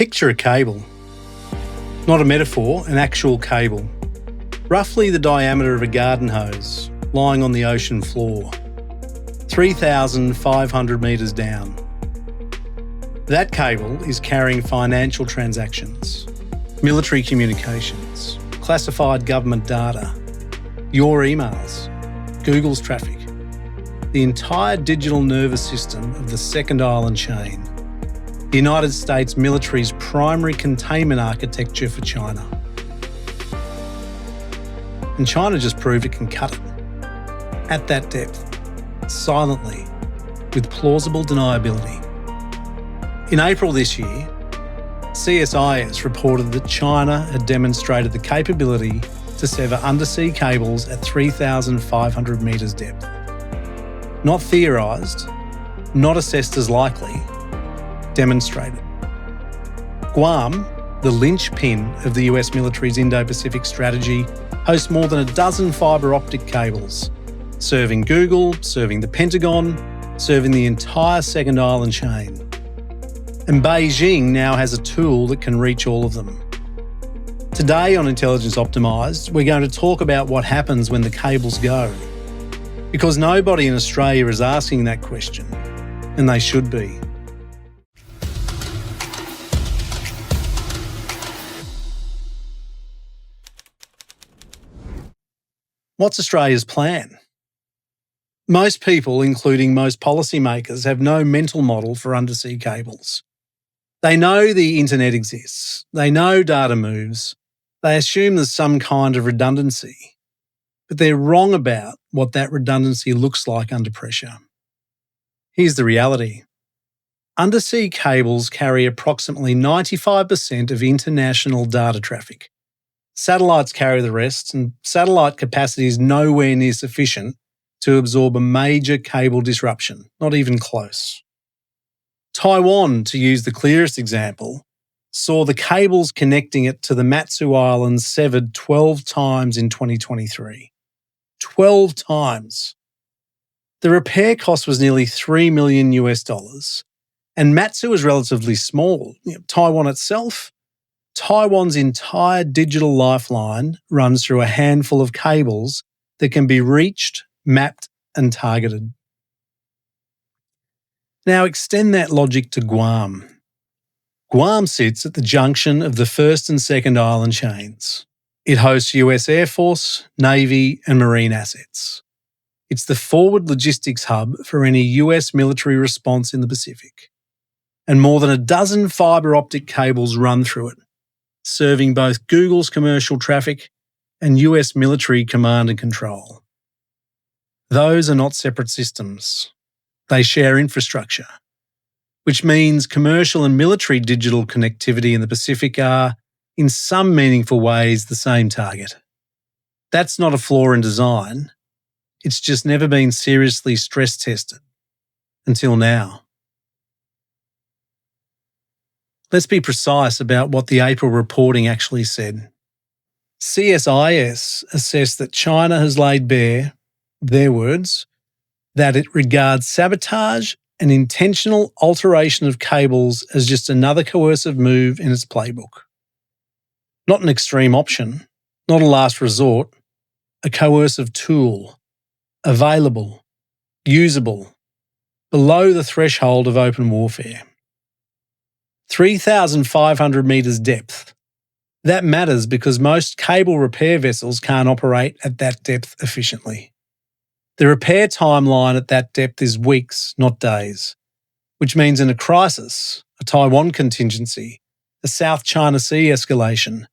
Picture a cable. Not a metaphor, an actual cable. Roughly the diameter of a garden hose, lying on the ocean floor. 3,500 metres down. That cable is carrying financial transactions, military communications, classified government data, your emails, Google's traffic, the entire digital nervous system of the second island chain, the United States military's primary containment architecture for China. And China just proved it can cut it. At that depth, silently, with plausible deniability. In April this year, CSIS reported that China had demonstrated the capability to sever undersea cables at 3,500 metres depth. Not theorised, not assessed as likely, demonstrated. Guam, the linchpin of the US military's Indo-Pacific strategy, hosts more than a dozen fibre optic cables, serving Google, serving the Pentagon, serving the entire second island chain. And Beijing now has a tool that can reach all of them. Today on Intelligence Optimised, we're going to talk about what happens when the cables go. Because nobody in Australia is asking that question, and they should be. What's Australia's plan? Most people, including most policymakers, have no mental model for undersea cables. They know the internet exists. They know data moves. They assume there's some kind of redundancy. But they're wrong about what that redundancy looks like under pressure. Here's the reality. Undersea cables carry approximately 95% of international data traffic. Satellites carry the rest, and satellite capacity is nowhere near sufficient to absorb a major cable disruption, not even close. Taiwan, to use the clearest example, saw the cables connecting it to the Matsu Islands severed 12 times in 2023. 12 times. The repair cost was nearly $3 million US, and Matsu is relatively small. Taiwan itself, Taiwan's entire digital lifeline runs through a handful of cables that can be reached, mapped, and targeted. Now extend that logic to Guam. Guam sits at the junction of the first and second island chains. It hosts US Air Force, Navy, and Marine assets. It's the forward logistics hub for any US military response in the Pacific. And more than a dozen fibre optic cables run through it, serving both Google's commercial traffic and US military command and control. Those are not separate systems. They share infrastructure, which means commercial and military digital connectivity in the Pacific are, in some meaningful ways, the same target. That's not a flaw in design. It's just never been seriously stress tested. Until now. Let's be precise about what the April reporting actually said. CSIS assessed that China has laid bare, their words, that it regards sabotage and intentional alteration of cables as just another coercive move in its playbook. Not an extreme option, not a last resort, a coercive tool, available, usable, below the threshold of open warfare. 3,500 metres depth. That matters because most cable repair vessels can't operate at that depth efficiently. The repair timeline at that depth is weeks, not days, which means in a crisis, a Taiwan contingency, a South China Sea escalation,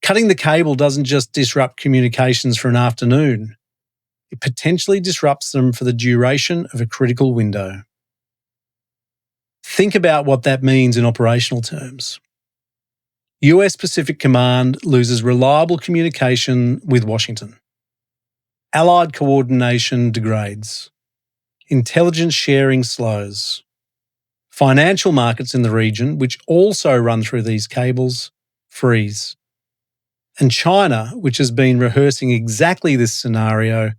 cutting the cable doesn't just disrupt communications for an afternoon, it potentially disrupts them for the duration of a critical window. Think about what that means in operational terms. US Pacific Command loses reliable communication with Washington. Allied coordination degrades. Intelligence sharing slows. Financial markets in the region, which also run through these cables, freeze. And China, which has been rehearsing exactly this scenario,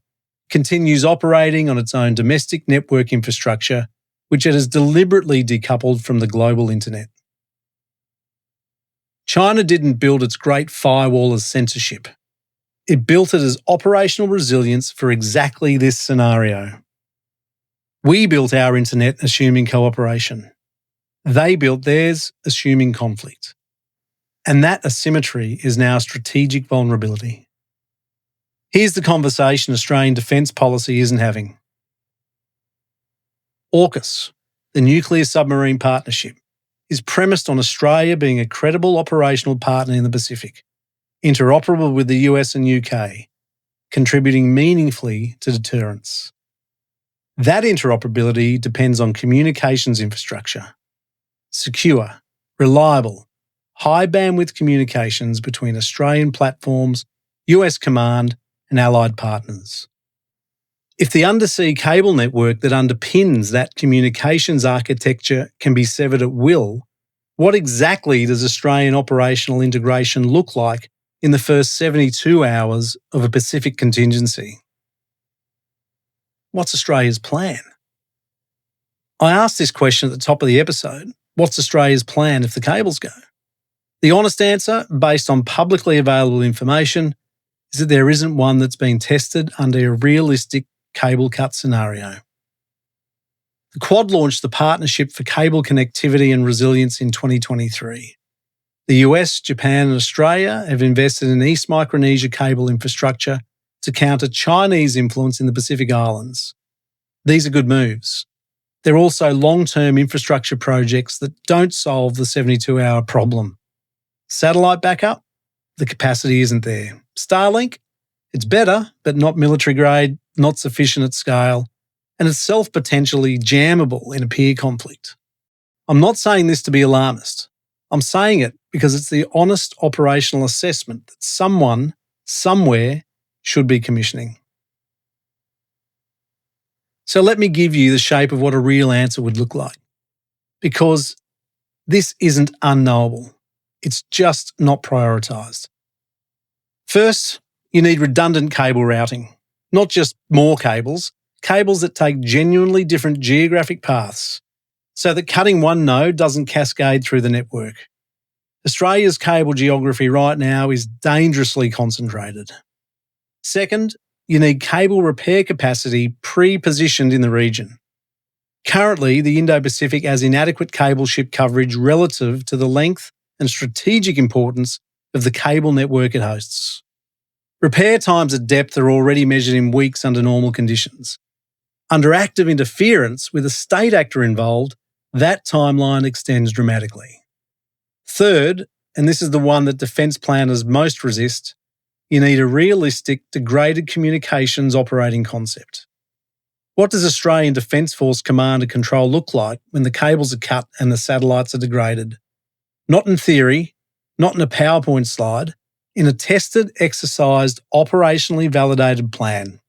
continues operating on its own domestic network infrastructure, which it has deliberately decoupled from the global internet. China didn't build its great firewall as censorship. It built it as operational resilience for exactly this scenario. We built our internet assuming cooperation. They built theirs assuming conflict. And that asymmetry is now a strategic vulnerability. Here's the conversation Australian defence policy isn't having. AUKUS, the Nuclear Submarine Partnership, is premised on Australia being a credible operational partner in the Pacific, interoperable with the US and UK, contributing meaningfully to deterrence. That interoperability depends on communications infrastructure. Secure, reliable, high-bandwidth communications between Australian platforms, US command, and allied partners. If the undersea cable network that underpins that communications architecture can be severed at will, what exactly does Australian operational integration look like in the first 72 hours of a Pacific contingency? What's Australia's plan? I asked this question at the top of the episode. What's Australia's plan if the cables go? The honest answer, based on publicly available information, is that there isn't one that's been tested under a realistic cable cut scenario. The Quad launched the Partnership for Cable Connectivity and Resilience in 2023. The US, Japan and Australia have invested in East Micronesia cable infrastructure to counter Chinese influence in the Pacific Islands. These are good moves. They're also long-term infrastructure projects that don't solve the 72-hour problem. Satellite backup? The capacity isn't there. Starlink? It's better, but not military grade, not sufficient at scale, and it's potentially jammable in a peer conflict. I'm not saying this to be alarmist. I'm saying it because it's the honest operational assessment that someone, somewhere, should be commissioning. So let me give you the shape of what a real answer would look like. Because this isn't unknowable. It's just not prioritised. First, you need redundant cable routing. Not just more cables that take genuinely different geographic paths, so that cutting one node doesn't cascade through the network. Australia's cable geography right now is dangerously concentrated. Second, you need cable repair capacity pre-positioned in the region. Currently, the Indo-Pacific has inadequate cable ship coverage relative to the length and strategic importance of the cable network it hosts. Repair times at depth are already measured in weeks under normal conditions. Under active interference with a state actor involved, that timeline extends dramatically. Third, and this is the one that defence planners most resist, you need a realistic, degraded communications operating concept. What does Australian Defence Force command and control look like when the cables are cut and the satellites are degraded? Not in theory, not in a PowerPoint slide, in a tested, exercised, operationally validated plan.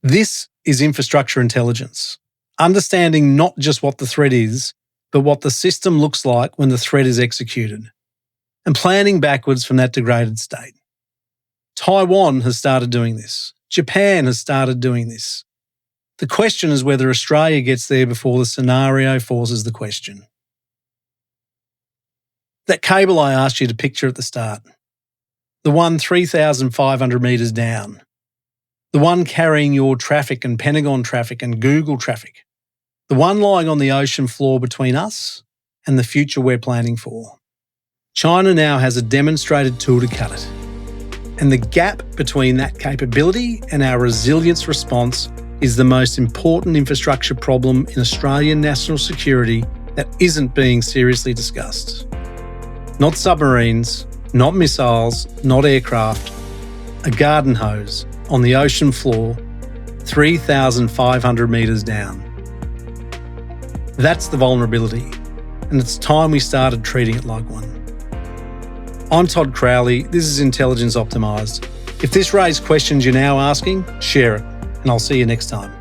This is infrastructure intelligence, understanding not just what the threat is, but what the system looks like when the threat is executed, and planning backwards from that degraded state. Taiwan has started doing this. Japan has started doing this. The question is whether Australia gets there before the scenario forces the question. That cable I asked you to picture at the start, the one 3,500 metres down, the one carrying your traffic and Pentagon traffic and Google traffic, the one lying on the ocean floor between us and the future we're planning for. China now has a demonstrated tool to cut it. And the gap between that capability and our resilience response is the most important infrastructure problem in Australian national security that isn't being seriously discussed. Not submarines, not missiles, not aircraft, a garden hose on the ocean floor, 3,500 metres down. That's the vulnerability, and it's time we started treating it like one. I'm Todd Crowley, this is Intelligence Optimised. If this raised questions you're now asking, share it, and I'll see you next time.